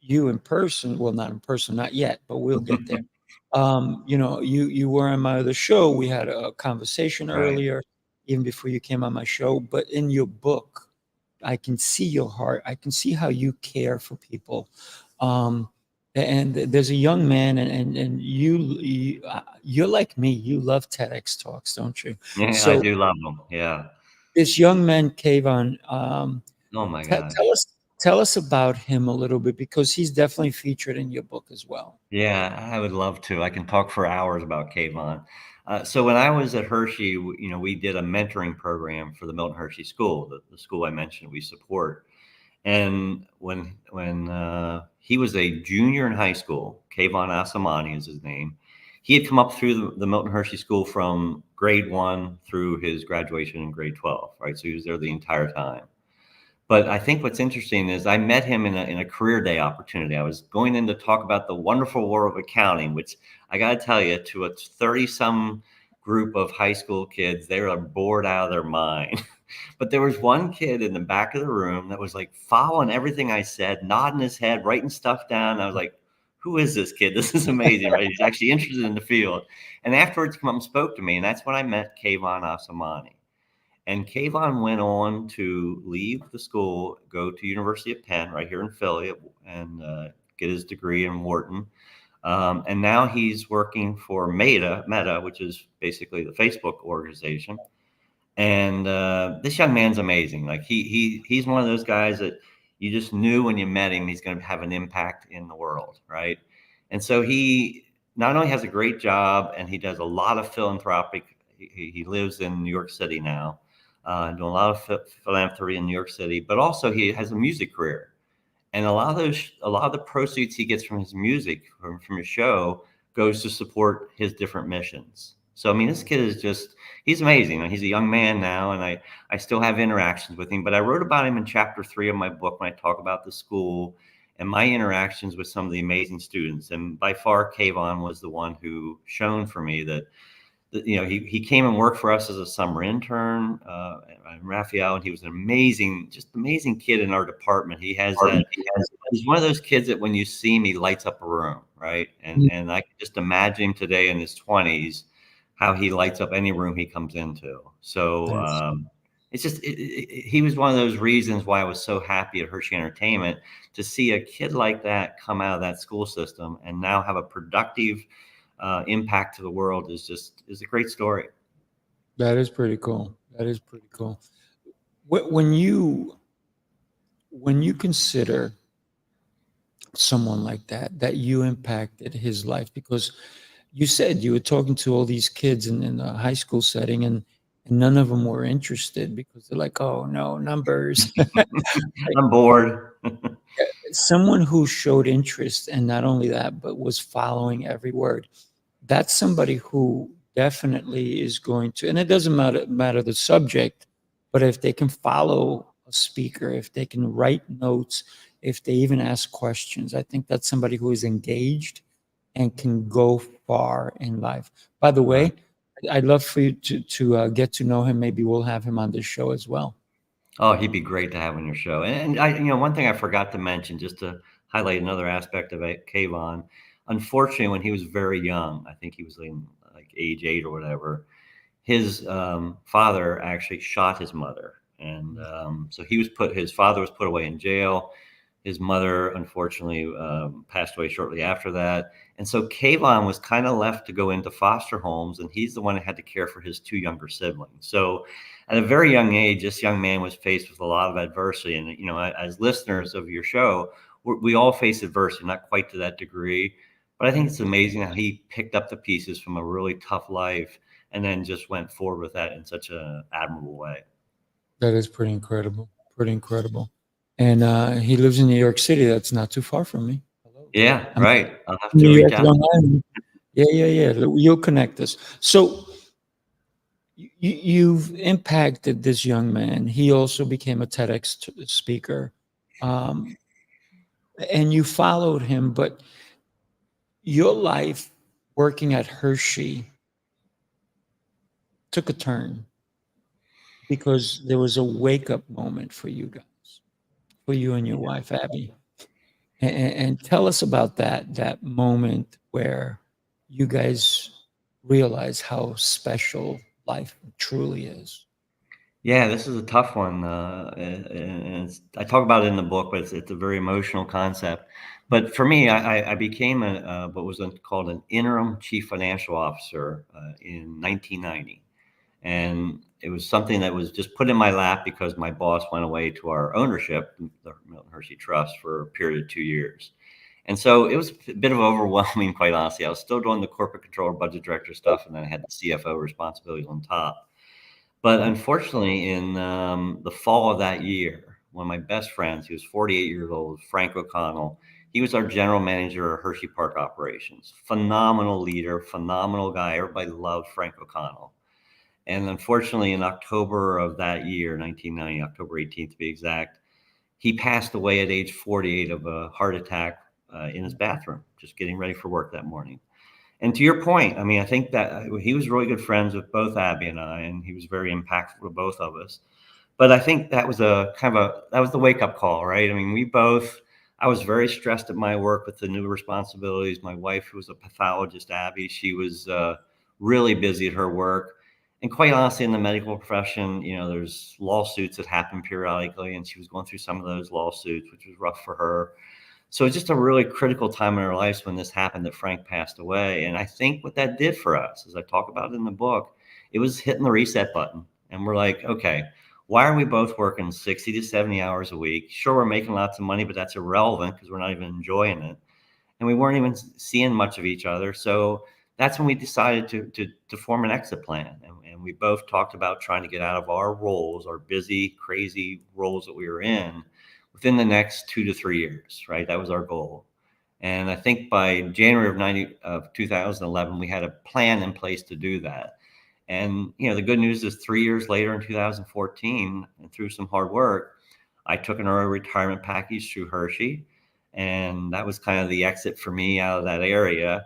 you in person, well, not in person, not yet, but we'll get there. You were on my other show. We had a conversation Right. earlier, even before you came on my show. But in your book, I can see your heart. I can see how you care for people. Um, and there's a young man, and you're like me. You love TEDx talks, don't you? Yeah, I So do love them. Yeah. this young man, Kayvon, Oh my te- tell gosh. us tell us about him a little bit because he's definitely featured in your book as well. Yeah, I would love to. I can talk for hours about Kayvon. So when I was at Hershey, we did a mentoring program for the Milton Hershey School, the school I mentioned we support. And when he was a junior in high school, Kayvon Asamani is his name. He had come up through the Milton Hershey School from grade 1 through his graduation in grade 12, right? So he was there the entire time. But I think what's interesting is I met him in a career day opportunity. I was going in to talk about the wonderful world of accounting, which I got to tell you, to a 30 some group of high school kids, they were bored out of their mind. But there was one kid in the back of the room that was like following everything I said, nodding his head, writing stuff down. I was like, who is this kid? This is amazing, right? He's actually interested in the field. And afterwards, he came up and spoke to me. And that's when I met Kayvon Asamani. And Kayvon went on to leave the school, go to University of Penn right here in Philly, and get his degree in Wharton. And now he's working for Meta, which is basically the Facebook organization. And this young man's amazing. Like he's one of those guys that you just knew when you met him, he's going to have an impact in the world, right? And so he not only has a great job, and he does a lot of philanthropic. He lives in New York City now, doing a lot of philanthropy in New York City, but also he has a music career. And a lot of the proceeds he gets from his music from his show goes to support his different missions. So I mean, this kid is he's amazing. He's a young man now, and I still have interactions with him. But I wrote about him in chapter 3 of my book when I talk about the school and my interactions with some of the amazing students. And by far, Kayvon was the one who shone for me that he came and worked for us as a summer intern, Raphael, and he was an amazing kid in our department. He's one of those kids that when you see him, he lights up a room, right? And I can just imagine him today in his 20s, how he lights up any room he comes into. So That's it's he was one of those reasons why I was so happy at Hershey Entertainment to see a kid like that come out of that school system and now have a productive impact to the world is a great story. that is pretty cool. That is pretty cool. When you consider someone like that you impacted his life because you said you were talking to all these kids in a high school setting and none of them were interested because they're like, oh no, numbers. I'm bored. Someone who showed interest and not only that, but was following every word. That's somebody who definitely is going to, and it doesn't matter the subject, but if they can follow a speaker, if they can write notes, if they even ask questions, I think that's somebody who is engaged and can go far in life. By the Right. way, I'd love for you to get to know him. Maybe we'll have him on this show as well. Oh, he'd be great to have on your show. And one thing I forgot to mention, just to highlight another aspect of Kayvon, unfortunately, when he was very young, I think he was in like age 8 or whatever, his father actually shot his mother. And so his father was put away in jail. His mother, unfortunately, passed away shortly after that. And so Kayvon was kind of left to go into foster homes, and he's the one that had to care for his 2 younger siblings. So at a very young age, this young man was faced with a lot of adversity. And, as listeners of your show, we all face adversity, not quite to that degree. But I think it's amazing how he picked up the pieces from a really tough life and then just went forward with that in such an admirable way. That is pretty incredible. Pretty incredible. And he lives in New York City. That's not too far from me. Hello. Yeah, I'm right. I'll have in to New reach York, out. Long Island. Yeah. You'll connect us. So you've impacted this young man. He also became a TEDx speaker, and you followed him. But your life working at Hershey took a turn because there was a wake up moment for you guys, for you and your wife, Abby. And tell us about that moment where you guys realize how special life truly is. Yeah, this is a tough one, and I talk about it in the book, but it's a very emotional concept. But for me, I became what was called an interim chief financial officer in 1990, and it was something that was just put in my lap because my boss went away to our ownership, the Milton Hershey Trust, for a period of 2 years. And so it was a bit of overwhelming, quite honestly. I was still doing the corporate controller, budget director stuff, and then I had the CFO responsibilities on top. But unfortunately, in the fall of that year, one of my best friends, he was 48 years old, Frank O'Connell, he was our general manager of Hershey Park operations. Phenomenal leader, phenomenal guy. Everybody loved Frank O'Connell. And unfortunately, in October of that year, 1990, October 18th to be exact, he passed away at age 48 of a heart attack in his bathroom, just getting ready for work that morning. And to your point, I mean, I think that he was really good friends with both Abby and I, and he was very impactful to both of us. But I think that was that was the wake up call, right? I mean, I was very stressed at my work with the new responsibilities. My wife, who was a pathologist, Abby, she was really busy at her work. And quite honestly, in the medical profession, there's lawsuits that happen periodically, and she was going through some of those lawsuits, which was rough for her. So it's just a really critical time in our lives when this happened, that Frank passed away. And I think what that did for us, as I talk about in the book, it was hitting the reset button. And we're like, okay, why are we both working 60 to 70 hours a week? Sure, we're making lots of money, but that's irrelevant because we're not even enjoying it. And we weren't even seeing much of each other. So that's when we decided to form an exit plan. And we both talked about trying to get out of our roles, our busy, crazy roles that we were in, within the next 2 to 3 years, right? That was our goal. And I think by January of 2011, we had a plan in place to do that. And, the good news is 3 years later in 2014, and through some hard work, I took an early retirement package through Hershey. And that was kind of the exit for me out of that area.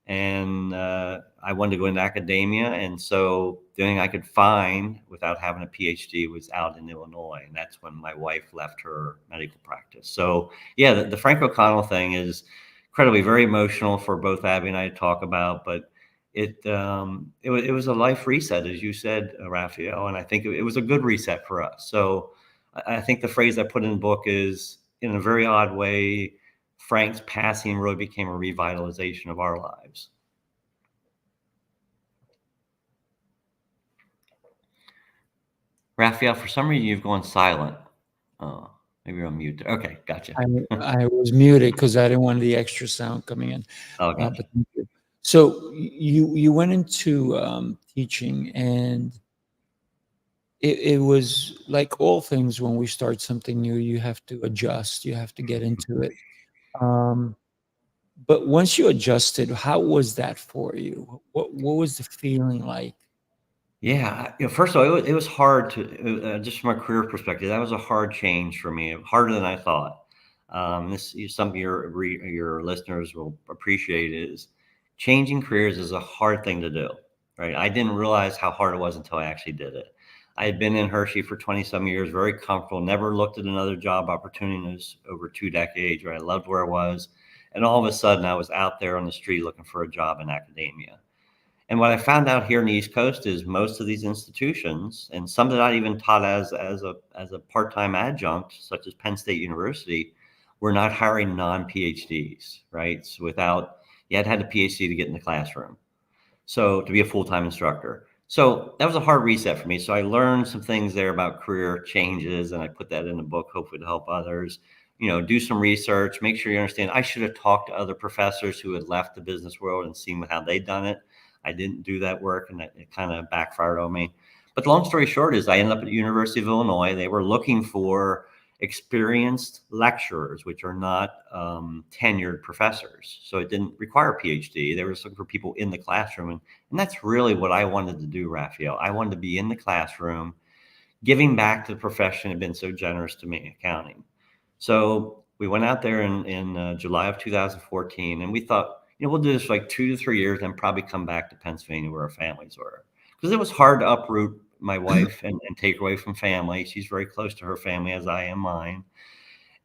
And I wanted to go into academia. And so the only thing I could find without having a PhD was out in Illinois. And that's when my wife left her medical practice. So, yeah, the Frank O'Connell thing is incredibly very emotional for both Abby and I to talk about. But it was a life reset, as you said, Raphael. And I think it was a good reset for us. So I think the phrase I put in the book is, in a very odd way, Frank's passing really became a revitalization of our lives. Raphael, for some reason, you've gone silent. Maybe you're on mute. Okay, gotcha. I was muted because I didn't want the extra sound coming in. Oh, gotcha. But thank you. So you went into teaching, and it was like all things when we start something new, you have to adjust, you have to get into it. But once you adjusted, how was that for you? What was the feeling like? Yeah, first of all, it was hard to just from a career perspective. That was a hard change for me, harder than I thought. This is something your listeners will appreciate. Is changing careers is a hard thing to do, right? I didn't realize how hard it was until I actually did it. I had been in Hershey for 20 some years, very comfortable, never looked at another job opportunity in over 2 decades, right? I loved where I was. And all of a sudden I was out there on the street looking for a job in academia. And what I found out here in the East Coast is most of these institutions, and some that I even taught as a part-time adjunct, such as Penn State University, were not hiring non-PhDs, right? So you had to have a PhD to get in the classroom. So to be a full-time instructor. So that was a hard reset for me. So I learned some things there about career changes, and I put that in the book, hopefully to help others. Do some research, make sure you understand. I should have talked to other professors who had left the business world and seen how they'd done it. I didn't do that work, and it kind of backfired on me. But the long story short is I ended up at the University of Illinois. They were looking for experienced lecturers, which are not tenured professors. So it didn't require a PhD. They were just looking for people in the classroom. And that's really what I wanted to do, Raphael. I wanted to be in the classroom, giving back to the profession that had been so generous to me, accounting. So we went out there in July of 2014, and we thought, we'll do this for like 2 to 3 years and probably come back to Pennsylvania where our families were. Because it was hard to uproot my wife and take her away from family. She's very close to her family, as I am mine.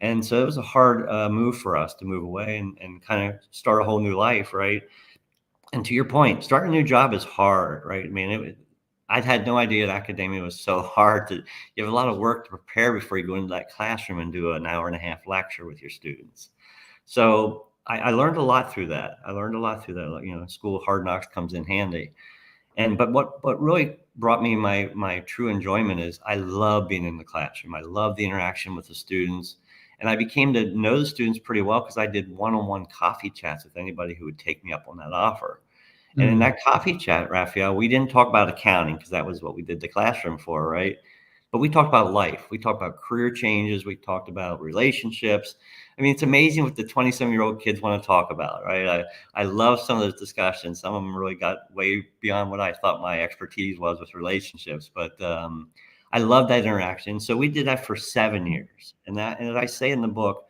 And so it was a hard move for us to move away and kind of start a whole new life, right? And to your point, starting a new job is hard, right? I mean, I'd had no idea that academia was so hard. You have a lot of work to prepare before you go into that classroom and do an hour and a half lecture with your students. So I learned a lot through that. School of hard knocks comes in handy. But what really brought me my true enjoyment is I love being in the classroom. I love the interaction with the students. And I became to know the students pretty well because I did one-on-one coffee chats with anybody who would take me up on that offer. And in that coffee chat, Raphael, we didn't talk about accounting because that was what we did the classroom for, right? But we talked about life. We talked about career changes. We talked about relationships. I mean, it's amazing what the 27-year-old kids want to talk about, right? I love some of those discussions. Some of them really got way beyond what I thought my expertise was with relationships. But I love that interaction. So we did that for 7 years. And as I say in the book,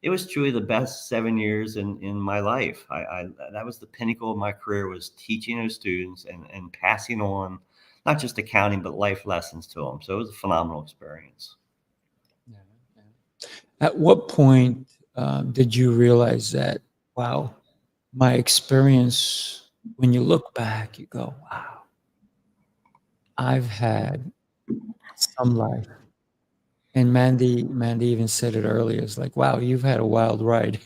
it was truly the best 7 years in my life. That was the pinnacle of my career, was teaching those students and passing on not just accounting, but life lessons to them. So it was a phenomenal experience. Yeah, yeah. At what point did you realize that, wow, my experience, when you look back, you go, wow, I've had some life. And Mandy even said it earlier. It's like, wow, you've had a wild ride.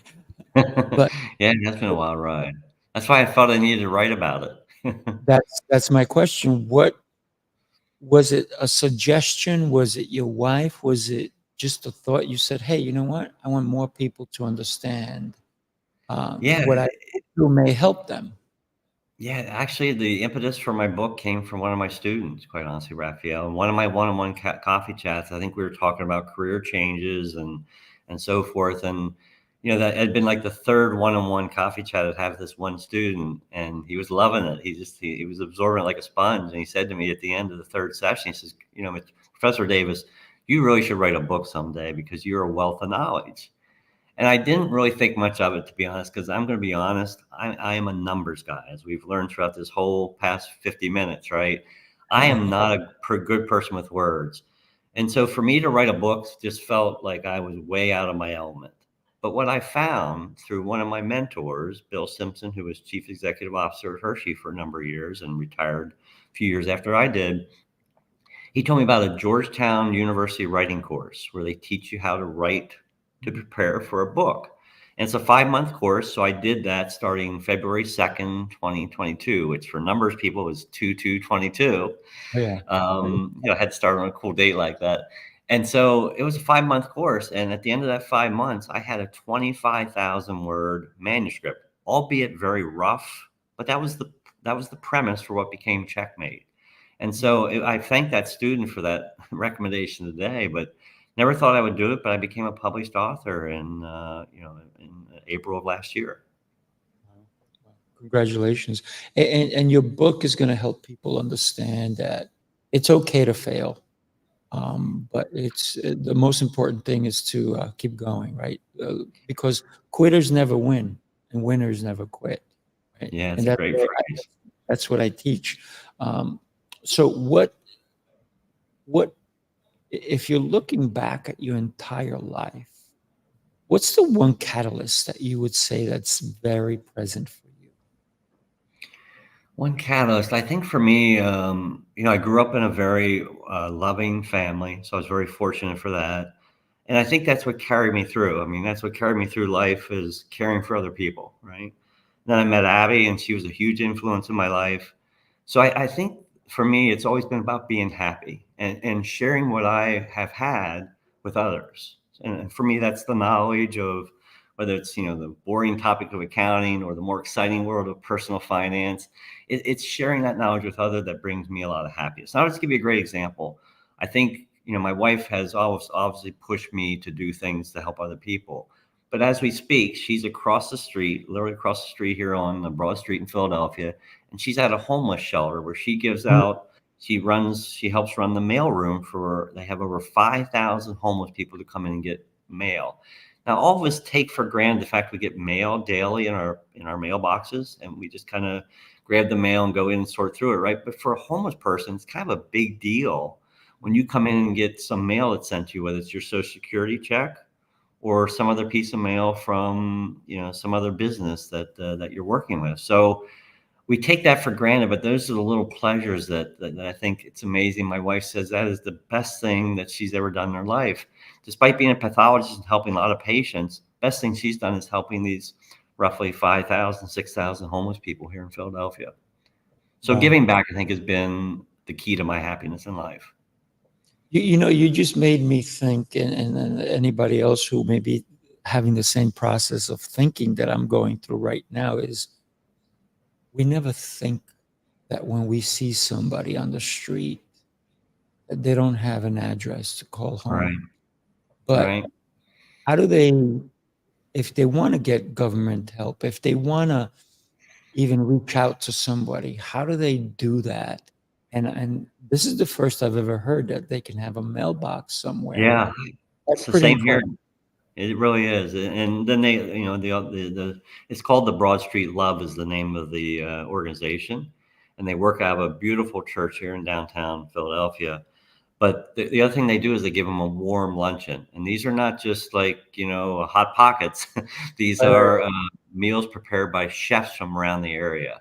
But Yeah, that's been a wild ride. That's why I felt I needed to write about it. that's my question. What was it, a suggestion? Was it your wife? Was it just a thought? You said, hey, you know what? I want more people to understand Yeah, what I do may help them. yeah. Actually, the impetus for my book came from one of my students, quite honestly, Raphael. In one of my one-on-one coffee chats, I think we were talking about career changes and so forth. And that had been like the third one-on-one coffee chat I'd have with this one student, and he was loving it. He was absorbing it like a sponge. And he said to me at the end of the third session, he says, Professor Davis, you really should write a book someday because you're a wealth of knowledge. And I didn't really think much of it, to be honest, because I'm going to be honest, I am a numbers guy, as we've learned throughout this whole past 50 minutes, right? I am not a good person with words. And so for me to write a book just felt like I was way out of my element. But what I found through one of my mentors, Bill Simpson, who was chief executive officer at Hershey for a number of years and retired a few years after I did, he told me about a Georgetown University writing course where they teach you how to write to prepare for a book. And it's a 5-month course. So I did that starting February 2nd, 2022, which for numbers people is 2/2/22. Oh, yeah. I had to start on a cool date like that. And so it was a 5-month course. And at the end of that 5 months, I had a 25,000 word manuscript, albeit very rough, but that was the premise for what became Checkmate. And so I thank that student for that recommendation today, but never thought I would do it. But I became a published author in April of last year. Congratulations. And your book is going to help people understand that it's okay to fail. But it's the most important thing is to keep going, right? Because quitters never win and winners never quit, right? Yeah, And it's a great phrase. that's what I teach. So what if you're looking back at your entire life, what's the one catalyst that you would say that's very present for you? One catalyst, I think for me, I grew up in a very loving family, so I was very fortunate for that. And I think that's what carried me through. I mean, that's what carried me through life is caring for other people, right? Then I met Abby, and she was a huge influence in my life. So I think for me, it's always been about being happy and sharing what I have had with others. And for me, that's the knowledge of whether it's the boring topic of accounting or the more exciting world of personal finance. It's sharing that knowledge with others that brings me a lot of happiness. I'll just give you a great example. I think my wife has always obviously pushed me to do things to help other people. But as we speak, she's across the street, literally across the street here on the Broad Street in Philadelphia, and she's at a homeless shelter where she gives Mm. out. She helps run the mail room for. They have over 5,000 homeless people to come in and get mail. Now, all of us take for granted the fact we get mail daily in our mailboxes, and we just kind of grab the mail and go in and sort through it, right? But for a homeless person, it's kind of a big deal when you come in and get some mail that's sent to you, whether it's your Social Security check or some other piece of mail from some other business that you're working with. So we take that for granted, but those are the little pleasures that I think it's amazing. My wife says that is the best thing that she's ever done in her life. Despite being a pathologist and helping a lot of patients, best thing she's done is helping these roughly 5,000, 6,000 homeless people here in Philadelphia. So Wow. giving back, I think, has been the key to my happiness in life. You just made me think, and anybody else who may be having the same process of thinking that I'm going through right now is we never think that when we see somebody on the street, that they don't have an address to call Right, home. But right. how do they, if they want to get government help, if they want to even reach out to somebody, how do they do that? And this is the first I've ever heard that they can have a mailbox somewhere. Yeah, That's it's the pretty same here. incredible. It really is, and then they, the it's called the Broad Street Love is the name of the organization, and they work out of a beautiful church here in downtown Philadelphia. But the other thing they do is they give them a warm luncheon, and these are not just like hot pockets. These Uh, are meals prepared by chefs from around the area.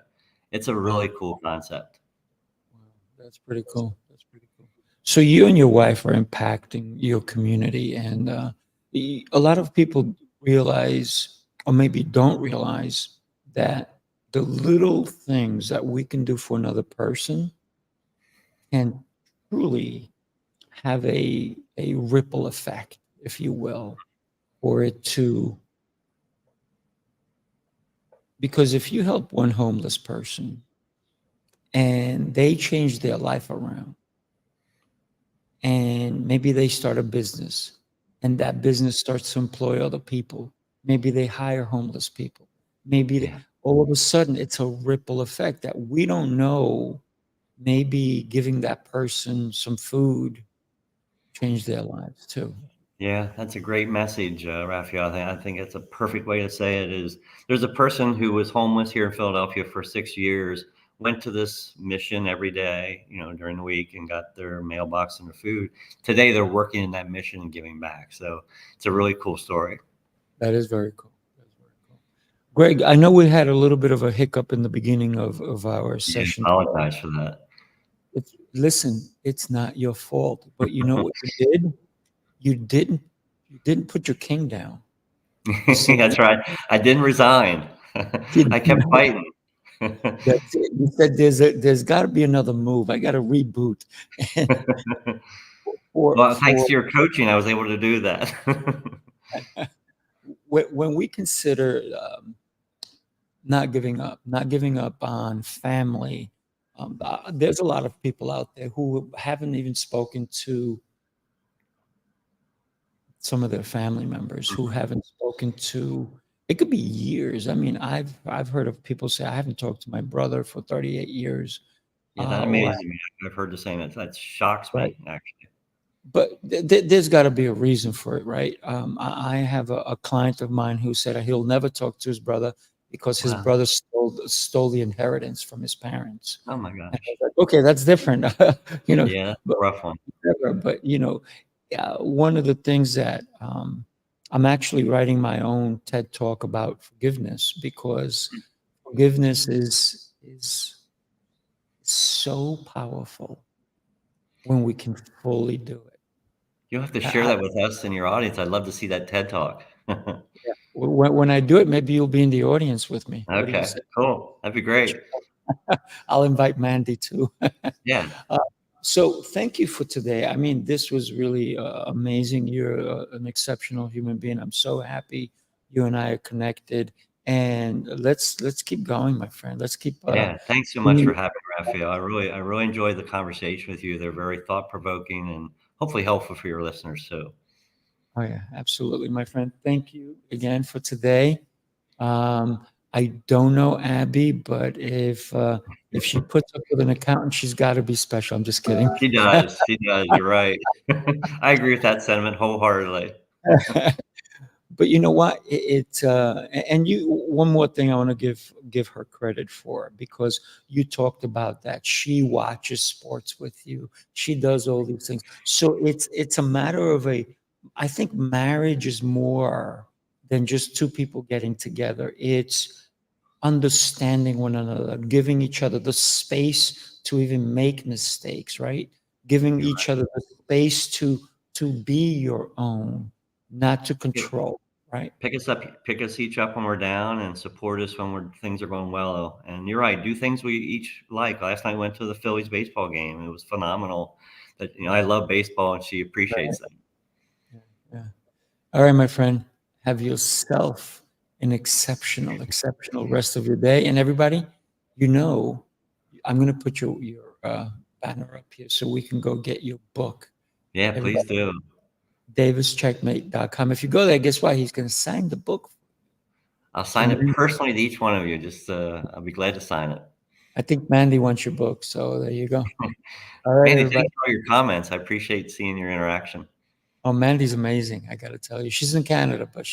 It's a wow. really cool concept. Wow, that's pretty cool. That's pretty cool. So you and your wife are impacting your community, and a lot of people realize, or maybe don't realize, that the little things that we can do for another person can truly have a ripple effect, if you will, for it to. Because if you help one homeless person and they change their life around, and maybe they start a business and that business starts to employ other people, maybe they hire homeless people, maybe Yeah, all of a sudden it's a ripple effect that we don't know. Maybe giving that person some food changed their lives too. yeah, that's a great message, Raphael. I think that's a perfect way to say it. Is there's a person who was homeless here in Philadelphia for 6 years, went to this mission every day, during the week, and got their mailbox and their food. Today, they're working in that mission and giving back. So it's a really cool story. That is very cool. That's very cool. Greg, I know we had a little bit of a hiccup in the beginning of our Yeah, session. apologize for that. Listen, it's not your fault, but you know what you did? You didn't you didn't put your king down. You said, That's right. I didn't resign. you I kept fighting. that's it. You said there's got to be another move. I got to reboot. And Well, thanks for to your coaching, I was able to do that. when we consider not giving up on family, there's a lot of people out there who haven't even spoken to some of their family members, who haven't spoken to. It could be years. I mean, I've heard of people say I haven't talked to my brother for 38 years. Yeah, that Or amazes me. I've heard the same. That shocks right. me, actually. But there's got to be a reason for it, right? I have a client of mine who said he'll never talk to his brother because his Wow. brother stole the inheritance from his parents. Oh my And I gosh. was like, okay, that's different, you know. Yeah, But rough one. one of the things that I'm actually writing my own TED talk about forgiveness, because forgiveness is It's so powerful when we can fully do it. You'll have to share I, that with us and your audience. I'd love to see that TED Talk. when I do it, maybe you'll be in the audience with me. What do you Okay, say? cool. That'd be great. I'll invite Mandy too. Yeah, So thank you for today. I mean, this was really amazing. You're an exceptional human being. I'm so happy you and I are connected. And let's keep going, my friend. Let's keep. yeah. Thanks so much for having me, Raphael. I really enjoyed the conversation with you. They're very thought provoking and hopefully helpful for your listeners too. Oh yeah, absolutely, my friend. Thank you again for today. I don't know Abby, but if she puts up with an accountant, she's got to be special. I'm just kidding. She does. She does. You're right. I agree with that sentiment wholeheartedly. But you know what? And you, one more thing I want to give her credit for, because you talked about that. She watches sports with you. She does all these things. So it's a matter of I think marriage is more than just two people getting together. It's understanding one another, giving each other the space to even make mistakes, right? Giving You're each other the space to be your own, not to right. control, right? Pick us each up when we're down, and support us when things are going well. And you're right. Do things we each like. Last night I went to the Phillies baseball game. It was phenomenal. That I love baseball, and she Right. appreciates that. Yeah. Yeah. All right, my friend. Have yourself an exceptional rest of your day. And everybody, you know, I'm going to put your banner up here so we can go get your book. Yeah, please Everybody, do. davischeckmate.com. If you go there, guess what? He's going to sign the book. I'll sign And it personally to each one of you. Just I'll be glad to sign it. I think Mandy wants your book. So there you go. All right, Mandy, everybody. thanks for all your comments. I appreciate seeing your interaction. Oh, Mandy's amazing. I got to tell you, she's in Canada, but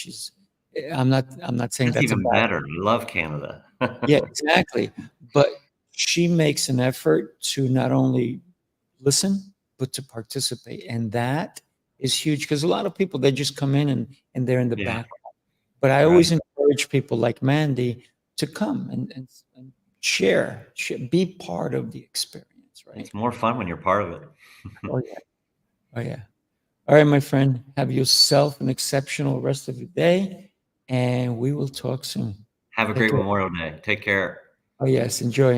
I'm not saying That's that's a even bad. better. I love Canada. Yeah, exactly. But she makes an effort to not only listen, but to participate. And that is huge, because a lot of people, they just come in and they're in the Yeah, back. But I right. always encourage people like Mandy to come and share, be part of the experience, right? It's more fun when you're part of it. Oh, yeah. Oh, yeah. All right, my friend, have yourself an exceptional rest of your day, and we will talk soon. Have a Take great care. Memorial Day. Take care. Oh, yes. Enjoy.